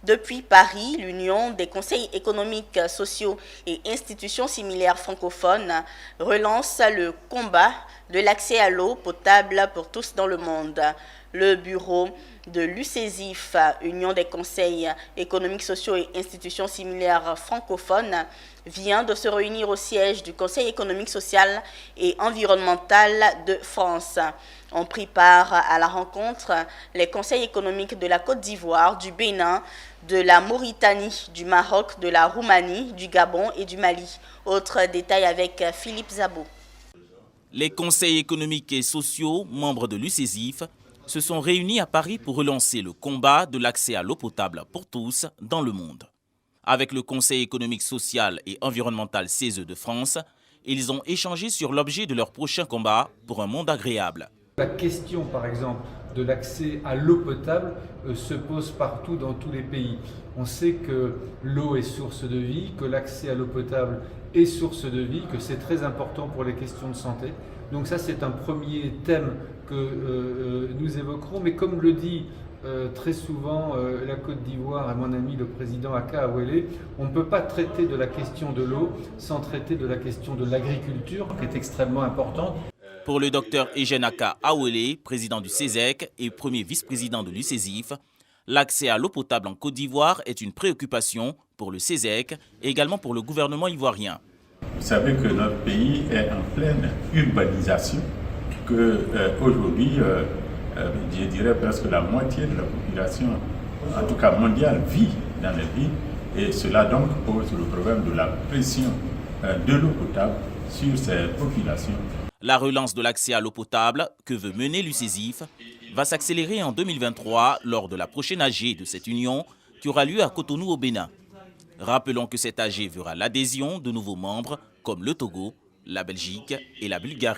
Depuis Paris, l'Union des conseils économiques, sociaux et institutions similaires francophones relance le combat de l'accès à l'eau potable pour tous dans le monde. Le bureau de l'UCESIF, Union des conseils économiques, sociaux et institutions similaires francophones, vient de se réunir au siège du Conseil économique, social et environnemental de France. Ont pris part à la rencontre les conseils économiques de la Côte d'Ivoire, du Bénin, de la Mauritanie, du Maroc, de la Roumanie, du Gabon et du Mali. Autres détails avec Philippe Zabo. Les conseils économiques et sociaux, membres de l'UCESIF, se sont réunis à Paris pour relancer le combat de l'accès à l'eau potable pour tous dans le monde. Avec le Conseil économique, social et environnemental CESE de France, ils ont échangé sur l'objet de leur prochain combat pour un monde agréable. La question, par exemple, de l'accès à l'eau potable se pose partout dans tous les pays. On sait que l'eau est source de vie, que l'accès à l'eau potable est source de vie, que c'est très important pour les questions de santé. Donc ça, c'est un premier thème que nous évoquerons. Mais comme le dit très souvent la Côte d'Ivoire et mon ami le président Aka Awele, on ne peut pas traiter de la question de l'eau sans traiter de la question de l'agriculture, qui est extrêmement importante. Pour le docteur Eugène Aka Awele, président du CESEC et premier vice-président de l'UCESIF, l'accès à l'eau potable en Côte d'Ivoire est une préoccupation pour le CESEC et également pour le gouvernement ivoirien. Vous savez que notre pays est en pleine urbanisation, qu'aujourd'hui, je dirais presque la moitié de la population, en tout cas mondiale, vit dans les villes. Et cela donc pose le problème de la pression de l'eau potable sur ces populations. La relance de l'accès à l'eau potable que veut mener l'UCESIF va s'accélérer en 2023 lors de la prochaine AG de cette union qui aura lieu à Cotonou au Bénin. Rappelons que cette AG verra l'adhésion de nouveaux membres comme le Togo, la Belgique et la Bulgarie.